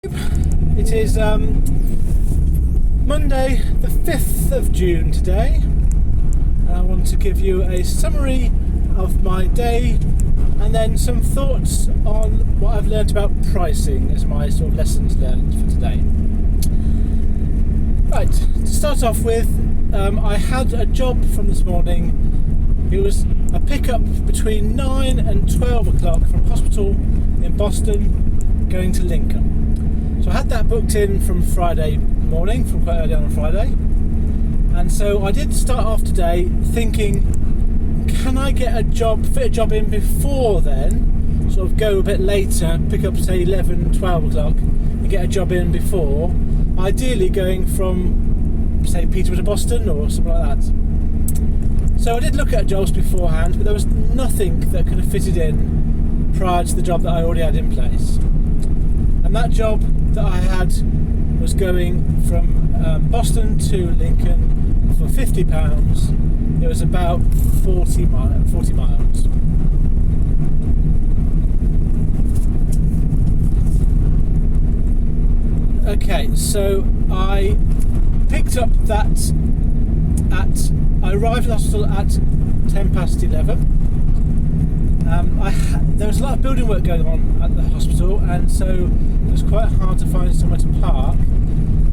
It is Monday the 5th of June today, and I want to give you a summary of my day and then some thoughts on what I've learned about pricing as my sort of lessons learned for today. Right, to start off with, I had a job from this morning. It was a pickup between 9 and 12 o'clock from a hospital in Boston going to Lincoln. So I had that booked in from Friday morning, from quite early on Friday. And so I did start off today thinking, can I get a job, fit a job in before then, sort of go a bit later, pick up say 11, 12 o'clock and get a job in before, ideally going from say Peterborough to Boston or something like that. So I did look at jobs beforehand, but there was nothing that could have fitted in prior to the job that I already had in place. And that job that I had was going from Boston to Lincoln for £50. It was about 40 miles. Okay, so I picked up that I arrived at the hospital at 11:10. There was a lot of building work going on at the hospital, and so it was quite hard to find somewhere to park.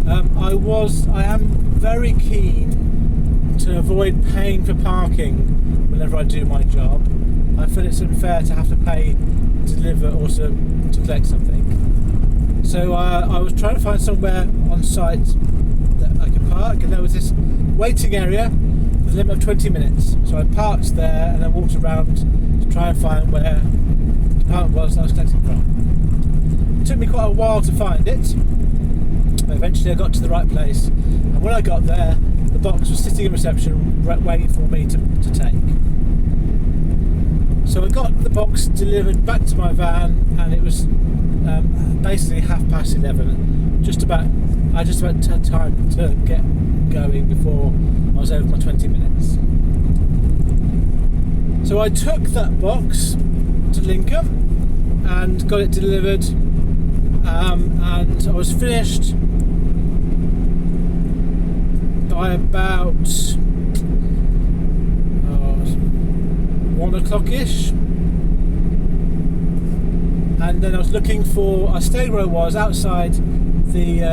I am very keen to avoid paying for parking whenever I do my job. I feel it's unfair to have to pay to deliver or to collect something. So I was trying to find somewhere on site that I could park, and there was this waiting area with a limit of 20 minutes. So I parked there and then walked around to try and find where the department was I was collecting from. It took me quite a while to find it, but eventually I got to the right place, and when I got there the box was sitting in reception waiting for me to take. So I got the box delivered back to my van, and it was basically 11:30. I just about had time to get going before I was over my 20 minutes. So I took that box to Lincoln and got it delivered, and I was finished by about 1 o'clock-ish. And then I stayed where I was outside the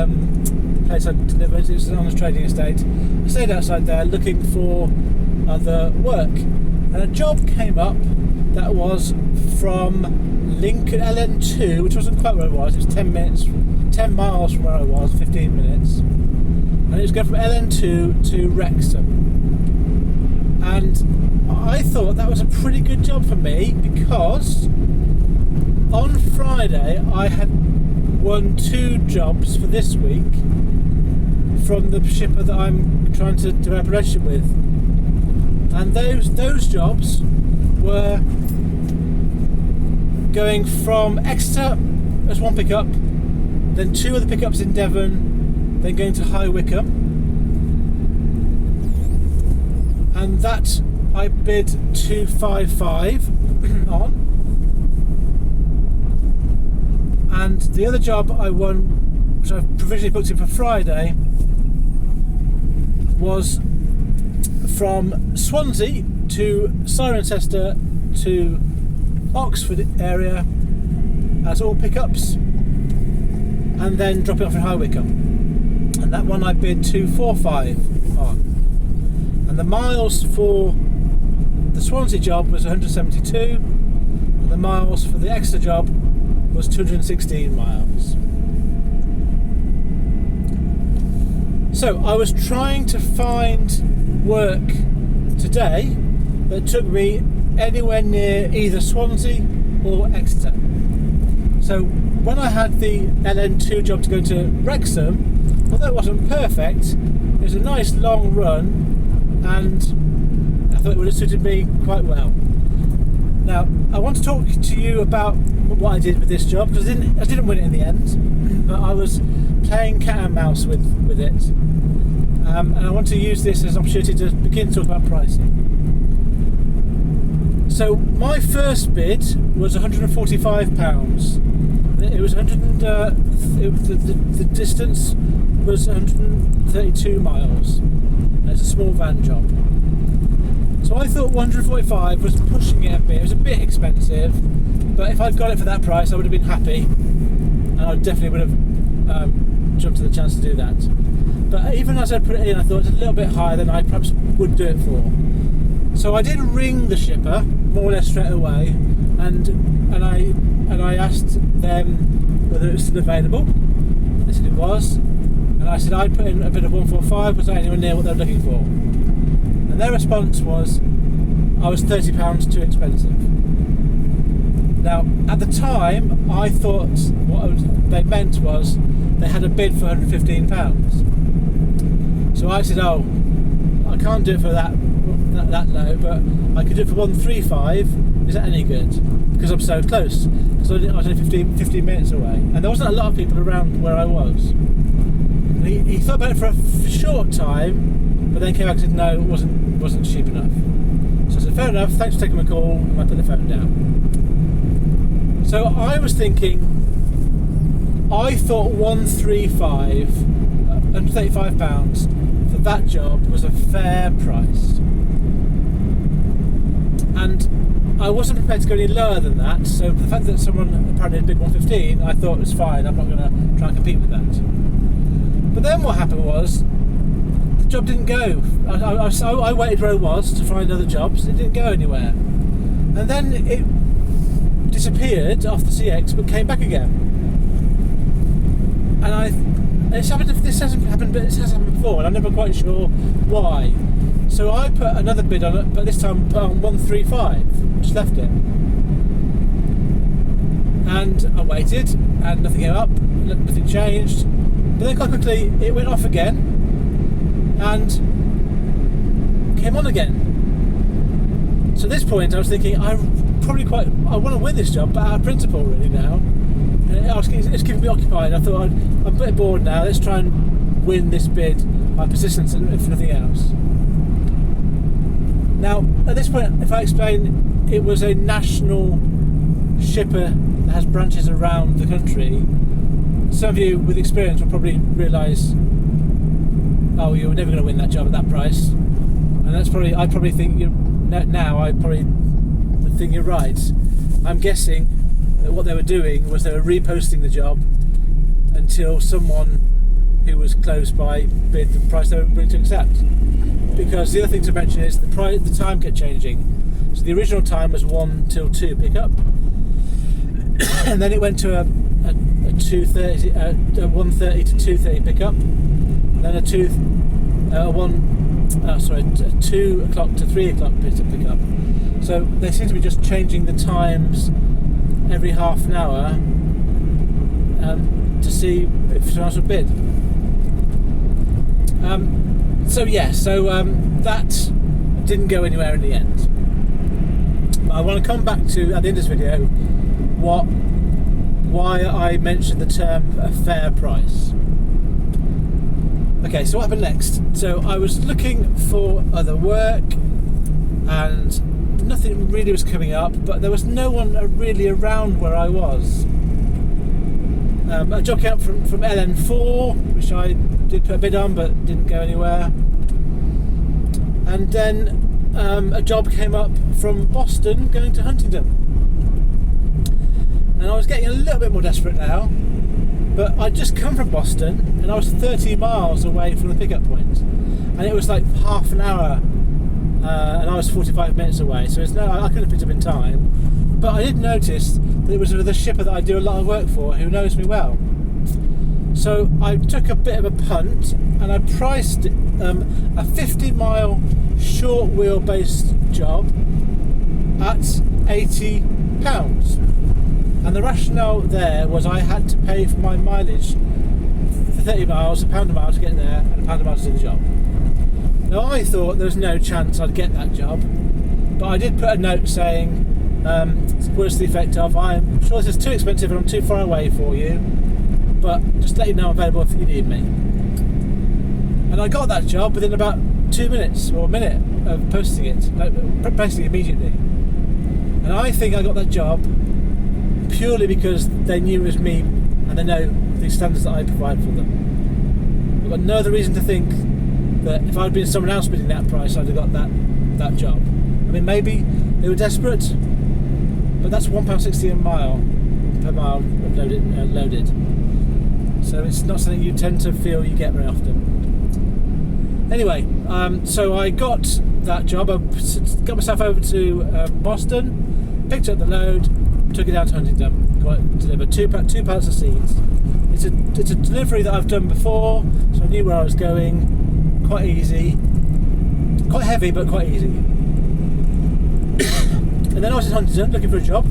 place I delivered. It was on a trading estate. I stayed outside there looking for other work, and a job came up that was from Lincoln LN2, which wasn't quite where I was. It was 10 miles from where I was, 15 minutes, and it was going from LN2 to Wrexham. And I thought that was a pretty good job for me, because on Friday I had won 2 jobs for this week from the shipper that I'm trying to develop a relationship with, and those jobs were going from Exeter as one pickup, then 2 other pickups in Devon, then going to High Wycombe, and that I bid 255 on. And the other job I won, which I've provisionally booked in for Friday, was from Swansea to Cirencester to Oxford area as all pickups, and then dropping off in High Wycombe. And that one I bid 245 on. And the miles for the Swansea job was 172, and the miles for the Exeter job was 216 miles. So I was trying to find work today that took me anywhere near either Swansea or Exeter. So when I had the LN2 job to go to Wrexham, although it wasn't perfect, it was a nice long run, and I thought it would have suited me quite well. Now, I want to talk to you about what I did with this job, because I didn't win it in the end, but I was playing cat and mouse with it, and I want to use this as an opportunity to begin to talk about pricing. So my first bid was £145. It was 100. The distance was 132 miles. It's a small van job. So I thought 145 was pushing it a bit. It was a bit expensive, but if I'd got it for that price, I would have been happy, and I definitely would have jumped at the chance to do that. But even as I put it in, I thought it's a little bit higher than I perhaps would do it for. So I did ring the shipper more or less straight away, and I asked them whether it was still available. They said it was, and I said I'd put in a bid of 145. Was that anywhere near what they were looking for? And their response was, I was £30 too expensive. Now, at the time, I thought what they meant was they had a bid for £115. So I said, oh, I can't do it for that low, but I could do it for 135. Is that any good? Because I'm so close. Because I was only 15 minutes away, and there wasn't a lot of people around where I was. And he thought about it for a short time, but then came back and said no, it wasn't cheap enough. So I said fair enough, thanks for taking my call, and I put the phone down. So I was thinking, I thought 135, £135 for that job was a fair price, and I wasn't prepared to go any lower than that. So the fact that someone apparently had bid 115, I thought was fine. I'm not going to try and compete with that. But then what happened was the job didn't go. I waited where I was to find other jobs. It didn't go anywhere, and then it disappeared off the CX, but came back again. And this hasn't happened, but it has happened before, and I'm never quite sure why. So I put another bid on it, but this time put on 135. Just left it, and I waited, and nothing came up, nothing changed. But then quite quickly it went off again and came on again. So at this point I was thinking I want to win this job, but out of principle really now. And it's keeping me occupied. I thought I'm a bit bored now. Let's try and win this bid by persistence, if nothing else. Now at this point, if I explain, it was a national shipper that has branches around the country. Some of you with experience will probably realise, oh, you're never going to win that job at that price, and I probably think you're right. I'm guessing that what they were doing was they were reposting the job until someone who was close by bid the price they were willing to accept. Because the other thing to mention is the time kept changing. So the original time was 1 till 2 pickup, and then it went to a 1:30 to 2:30 pickup, then a 2 o'clock to 3 o'clock pickup. So they seem to be just changing the times every half an hour to see if someone else would bid. That didn't go anywhere in the end. But I want to come back to, at the end of this video, why I mentioned the term a fair price. Okay, so what happened next? So I was looking for other work, and nothing really was coming up, but there was no one really around where I was. A job came up from LN4, which I did put a bid on, but didn't go anywhere. And then a job came up from Boston going to Huntingdon. And I was getting a little bit more desperate now, but I'd just come from Boston, and I was 30 miles away from the pickup point, and it was like half an hour, and I was 45 minutes away, so I could have picked up in time. But I did notice that it was with a shipper that I do a lot of work for, who knows me well. So I took a bit of a punt, and I priced a 50-mile short wheelbase job at £80. And the rationale there was I had to pay for my mileage for 30 miles, £1 a mile to get there, and £1 a mile to do the job. Now I thought there was no chance I'd get that job, but I did put a note saying, words to the effect of, I'm sure this is too expensive and I'm too far away for you, but just let you know I'm available if you need me. And I got that job within about 2 minutes or a minute of posting it, basically immediately. And I think I got that job purely because they knew it was me and they know the standards that I provide for them. I've got no other reason to think that if I'd been someone else bidding that price, I'd have got that job. I mean, maybe they were desperate, but that's £1.60 a mile per mile of loaded. So it's not something you tend to feel you get very often. Anyway, so I got that job. I got myself over to Boston, picked up the load, took it down to Huntingdon, got it delivered, two pallets of seeds. It's a delivery that I've done before, so I knew where I was going. Quite easy, quite heavy, but quite easy. And then I was in Huntingdon looking for a job,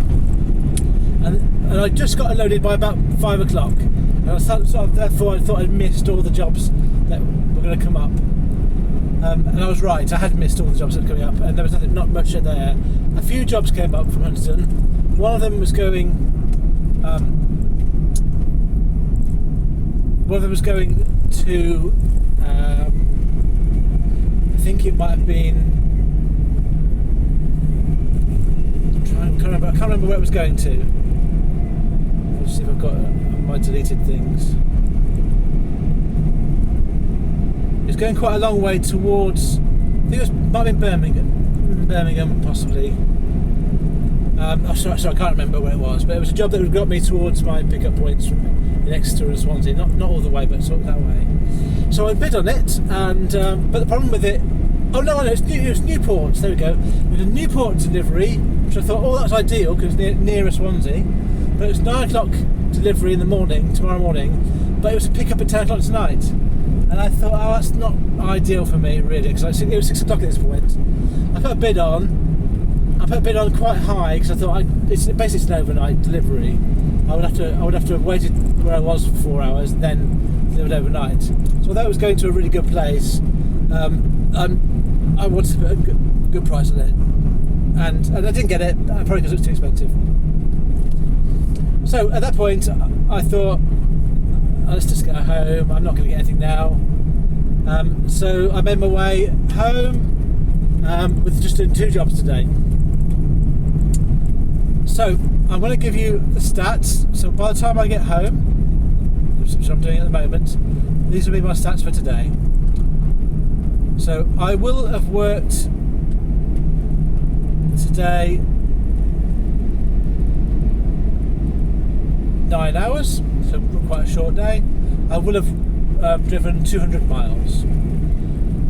and I just got unloaded by about 5 o'clock. And therefore I thought I'd missed all the jobs that were going to come up. And I was right, I had missed all the jobs that were coming up, and there was not much there. A few jobs came up from Huntingdon. One of them was going to I think it might have been, I can't remember where it was going to. Let's see if I've got my deleted things. It was going quite a long way towards, I think it might have been Birmingham possibly. Sorry, I can't remember where it was, but it was a job that got me towards my pickup points from Exeter and Swansea, not all the way, but sort of that way. So I bid on it, and but the problem with it, it was Newport. There we go. It was a Newport delivery, which I thought, that's ideal because nearer Swansea. But it was 9 o'clock delivery in the morning, tomorrow morning. But it was a pick up at 10 o'clock tonight, and I thought, that's not ideal for me really, because it was 6 o'clock at this point. I put a bid on. I put a bid on quite high because I thought it's basically an overnight delivery. I would have to have waited where I was for 4 hours, then delivered overnight. So although it was going to a really good place, I wanted to put a good price on it, and I didn't get it, probably because it was too expensive. So at that point, I thought, let's just go home. I'm not going to get anything now. So I made my way home with just doing 2 jobs today. So I'm going to give you the stats. So by the time I get home, which I'm doing at the moment, these will be my stats for today. So I will have worked today 9 hours, so quite a short day. I will have driven 200 miles.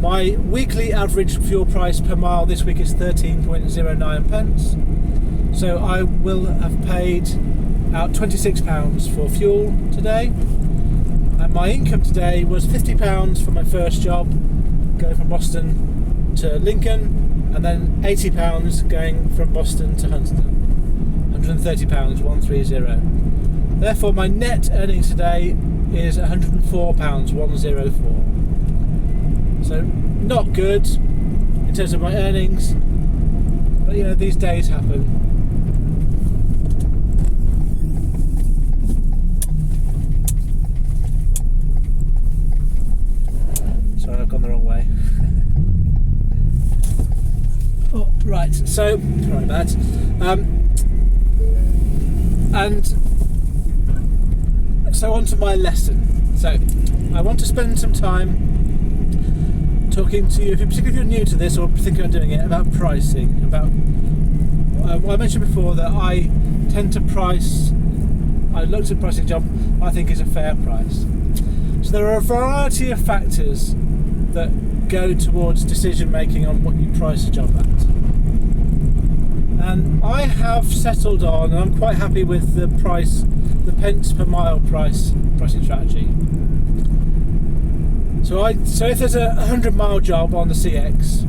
My weekly average fuel price per mile this week is 13.09 pence. So I will have paid out £26 for fuel today. And my income today was £50 for my first job, going from Boston to Lincoln, and then £80 going from Boston to Huntingdon. £130, 130. Therefore my net earnings today is £104, 104. So not good in terms of my earnings, but these days happen. Sorry, I've gone the wrong way. Oh, right, so, sorry about that. And so on to my lesson. So, I want to spend some time talking to you, particularly if you're new to this or thinking of doing it, about pricing. About I mentioned before that I tend to price. I looked at pricing a job I think is a fair price. So there are a variety of factors that go towards decision making on what you price a job at. And I have settled on, and I'm quite happy with the price, the pence per mile pricing strategy. So if there's a 100-mile job on the CX,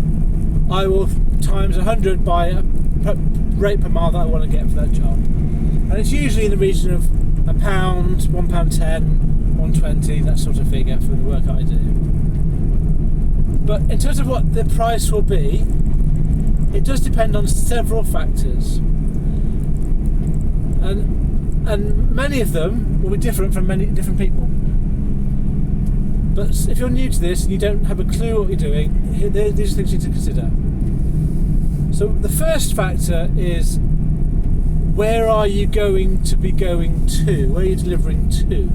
I will times 100 by a rate per mile that I want to get for that job. And it's usually in the region of £1, £1.10, £1.20, that sort of figure for the work I do. But in terms of what the price will be, it does depend on several factors. And many of them will be different from many different people. But if you're new to this and you don't have a clue what you're doing, these are things you need to consider. So the first factor is where are you going to be going to? Where are you delivering to?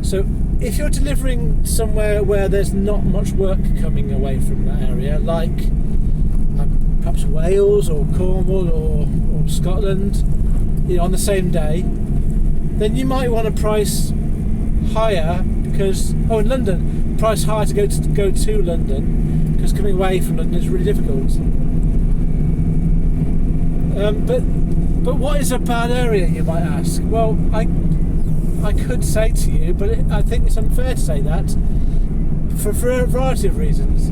So if you're delivering somewhere where there's not much work coming away from that area, like perhaps Wales or Cornwall or Scotland, on the same day, then you might want to price higher because in London, price higher to go to London, because coming away from London is really difficult. But what is a bad area, you might ask? Well, I could say to you, but I think it's unfair to say that for a variety of reasons.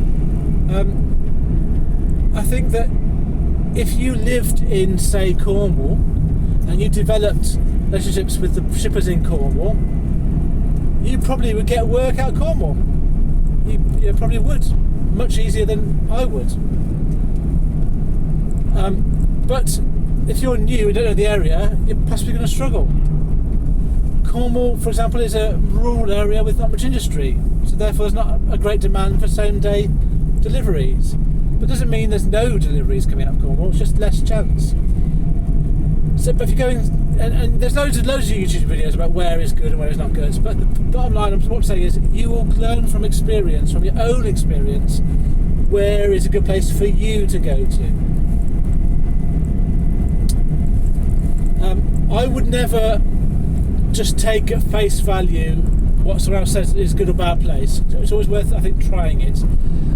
I think that if you lived in, say, Cornwall, and you developed relationships with the shippers in Cornwall, you probably would get work out of Cornwall. You probably would, much easier than I would. But if you're new and don't know the area, you're possibly going to struggle. Cornwall, for example, is a rural area with not much industry, so therefore there's not a great demand for same-day deliveries. But it doesn't mean there's no deliveries coming out of Cornwall, it's just less chance. So, but if you're going, and there's loads of YouTube videos about where is good and where is not good, but the bottom line, what I'm saying is, you will learn from experience, from your own experience, where is a good place for you to go to. I would never just take at face value what someone else says is a good or bad place. It's always worth, I think, trying it.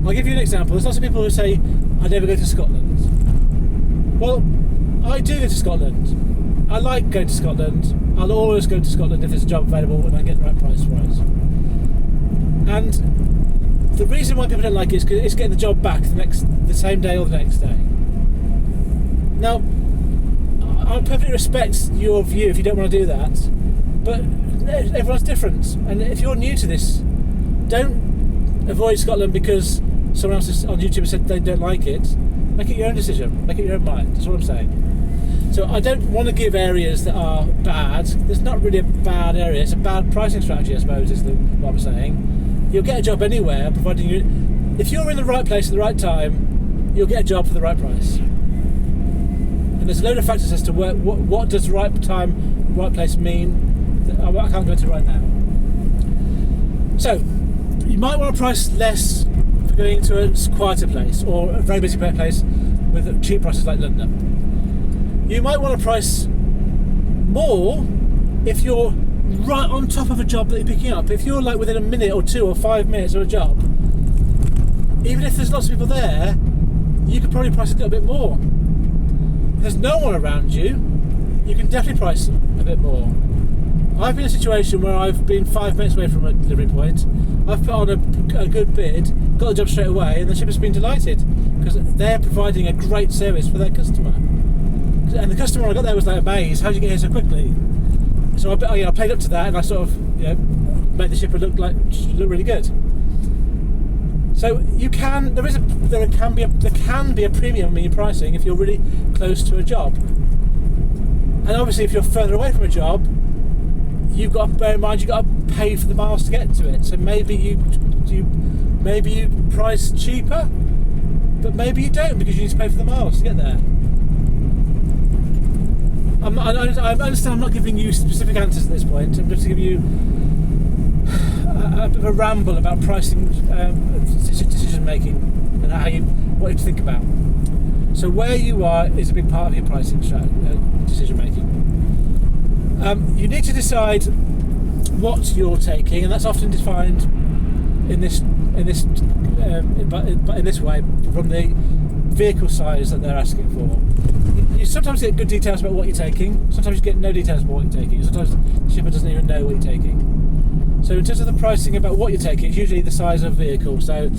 I'll give you an example. There's lots of people who say, I never go to Scotland. Well, I do go to Scotland. I like going to Scotland. I'll always go to Scotland if there's a job available and I get the right price for it. And the reason why people don't like it is because it's getting the job back the same day or the next day. Now, I perfectly respect your view if you don't want to do that, but everyone's different, and if you're new to this, don't avoid Scotland because someone else on YouTube said they don't like it. Make it your own decision, make it your own mind, that's what I'm saying. So I don't want to give areas that are bad. There's not really a bad area, it's a bad pricing strategy, I suppose, is what I'm saying. You'll get a job anywhere, providing if you're in the right place at the right time, you'll get a job for the right price. And there's a load of factors as to what does right time, right place mean that I can't go into right now. So, you might want to price less for going into a quieter place or a very busy place with cheap prices like London. You might want to price more if you're right on top of a job that you're picking up. If you're like within a minute or 2 or 5 minutes of a job, even if there's lots of people there, you could probably price a little bit more. If there's no one around you, you can definitely price a bit more. I've been in a situation where I've been 5 minutes away from a delivery point, I've put on a good bid, got the job straight away, and the shipper's been delighted because they're providing a great service for their customer. And the customer when I got there was like amazed, how did you get here so quickly? So I played up to that, and I sort of made the shipper look really good. So there can be a premium in your pricing if you're really close to a job. And obviously if you're further away from a job, you've got to bear in mind you've got to pay for the miles to get to it. So maybe you price cheaper, but maybe you don't because you need to pay for the miles to get there. I understand I'm not giving you specific answers at this point. I'm just giving you a bit of a ramble about pricing, decision making, and what you think about. So where you are is a big part of your pricing decision making. You need to decide what you're taking, and that's often defined in this way from the vehicle size that they're asking for. You sometimes get good details about what you're taking, sometimes you get no details about what you're taking, sometimes the shipper doesn't even know what you're taking. So in terms of the pricing about what you're taking, it's usually the size of vehicle. So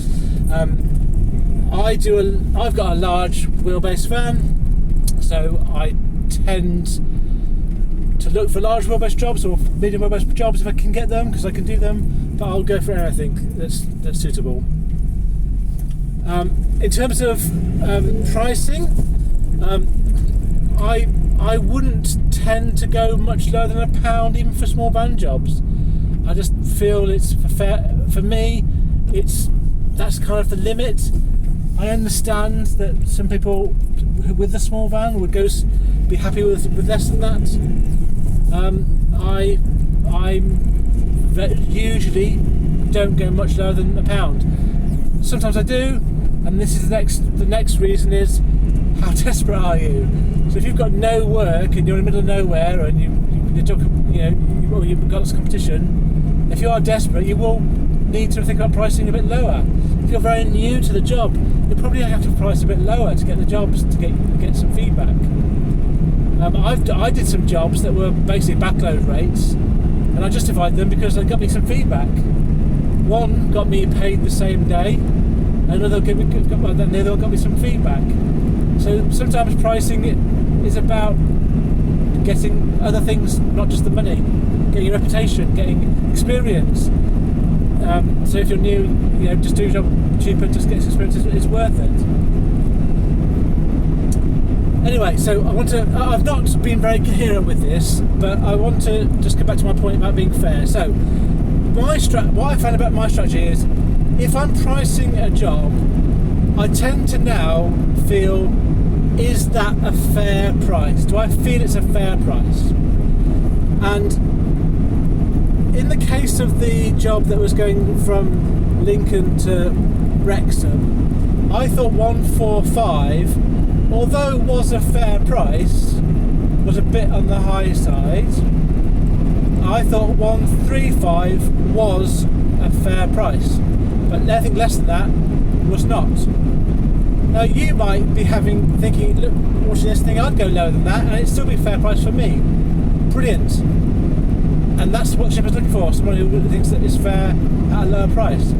I've got a large wheelbase van, so I tend to look for large wheelbase jobs or medium wheelbase jobs if I can get them, because I can do them, but I'll go for anything that's suitable. In terms of pricing, I wouldn't tend to go much lower than £1 even for small van jobs. I just feel it's for me. That's kind of the limit. I understand that some people with the small van would go be happy with less than that. I usually don't go much lower than £1. Sometimes I do, and this is the next reason is, how desperate are you? So if you've got no work and you're in the middle of nowhere and you've got this competition, if you are desperate, you will need to think about pricing a bit lower. If you're very new to the job, you probably have to price a bit lower to get the jobs, to get some feedback. I did some jobs that were basically backload rates, and I justified them because they got me some feedback. One got me paid the same day, another got me some feedback. So sometimes pricing is about getting other things, not just the money, getting your reputation, getting experience. So if you're new, just do your job cheaper, just get experience, it's worth it. Anyway, so I've not been very coherent with this, but I want to just get back to my point about being fair. So what I found about my strategy is, if I'm pricing a job, I tend to now feel, is that a fair price? Do I feel it's a fair price? And in the case of the job that was going from Lincoln to Wrexham, I thought 145, although it was a fair price, was a bit on the high side. I thought 135 was a fair price, but anything less than that was not. Now you might be thinking, look, watching this thing, I'd go lower than that and it'd still be a fair price for me. Brilliant. And that's what Shipper's looking for, someone who thinks that it's fair at a lower price.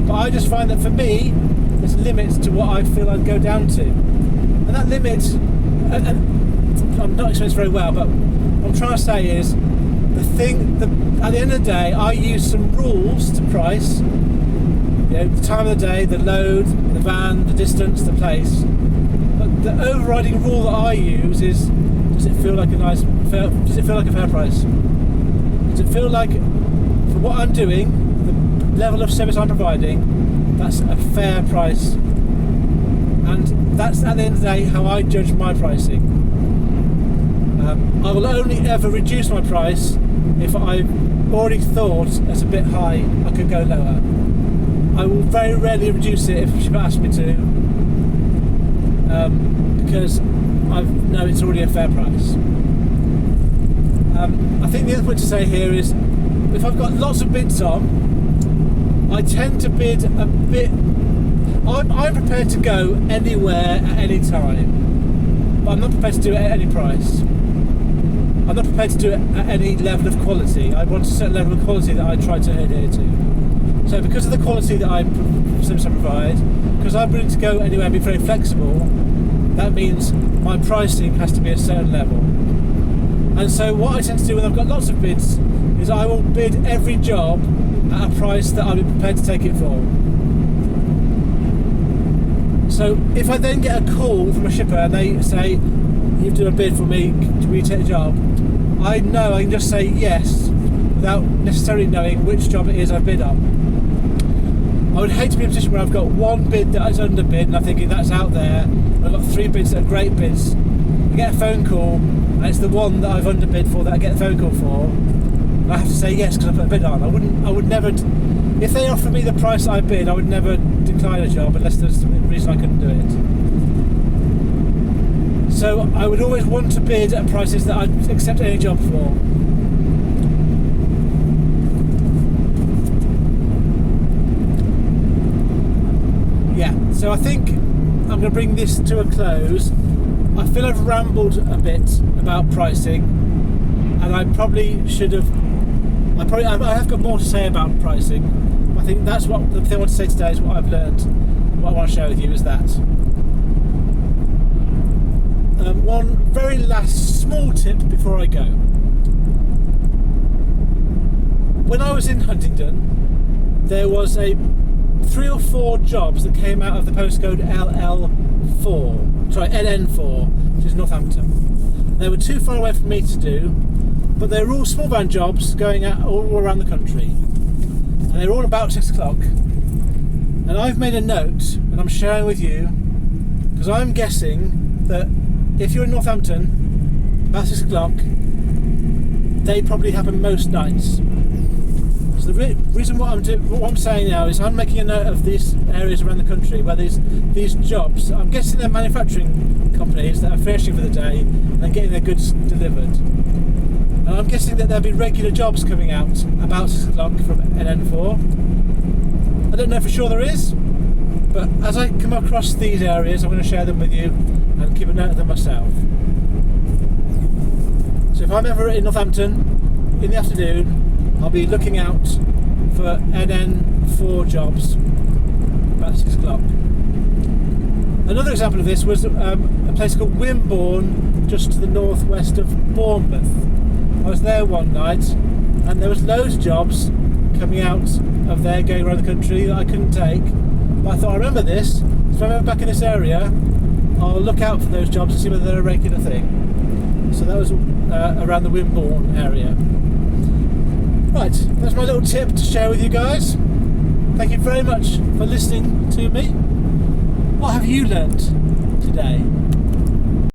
But I just find that for me, there's limits to what I feel I'd go down to. And that limit, and I'm not explaining this very well, but what I'm trying to say is, at the end of the day, I use some rules to price. The time of the day, the load, the van, the distance, the place. But the overriding rule that I use is, does it feel like a fair price? Does it feel like, for what I'm doing, the level of service I'm providing, that's a fair price? And that's, at the end of the day, how I judge my pricing. I will only ever reduce my price if I've already thought that's a bit high, I could go lower. I will very rarely reduce it if she asks me to, because I know it's already a fair price. I think the other point to say here is, if I've got lots of bids on, I tend to bid a bit. I'm prepared to go anywhere at any time, but I'm not prepared to do it at any price. I'm not prepared to do it at any level of quality. I want a certain level of quality that I try to adhere to. So because of the quality that I provide, because I'm willing to go anywhere and be very flexible, that means my pricing has to be a certain level. And so what I tend to do when I've got lots of bids is I will bid every job at a price that I'll be prepared to take it for. So if I then get a call from a shipper and they say, you've done a bid for me, will you take the job? I know I can just say yes without necessarily knowing which job it is I bid on. I would hate to be in a position where I've got one bid that is underbid and I'm thinking that's out there, I've got 3 bids that are great bids. I get a phone call and it's the one that I've underbid for that I get the phone call for. And I have to say yes because I put a bid on. I would never, if they offer me the price I bid, I would never decline a job unless there's a reason I couldn't do it. So I would always want to bid at prices that I'd accept any job for. Yeah, so I think I'm going to bring this to a close. I feel I've rambled a bit about pricing, and I probably should have. I have got more to say about pricing. I think that's what the thing I want to say today is what I've learned. What I want to share with you is that. One very last small tip before I go. When I was in Huntingdon, there was 3 or 4 jobs that came out of the postcode LN4, which is Northampton. They were too far away from me to do, but they were all small van jobs going out all around the country. And they were all about 6 o'clock. And I've made a note, and I'm sharing with you, because I'm guessing that if you're in Northampton about 6 o'clock, they probably happen most nights. So the reason what I'm saying now is I'm making a note of these areas around the country where these jobs, I'm guessing they're manufacturing companies that are finishing for the day and getting their goods delivered. And I'm guessing that there'll be regular jobs coming out about 6 o'clock from NN4. I don't know for sure there is, but as I come across these areas, I'm going to share them with you and keep a note of them myself. So if I'm ever in Northampton in the afternoon, I'll be looking out for NN4 jobs about 6 o'clock. Another example of this was a place called Wimborne, just to the northwest of Bournemouth. I was there one night and there was loads of jobs coming out of there going around the country that I couldn't take, but I thought, I remember this, so if I'm ever back in this area I'll look out for those jobs and see whether they're a regular thing. So that was around the Wimborne area. Right, that's my little tip to share with you guys. Thank you very much for listening to me. What have you learnt today?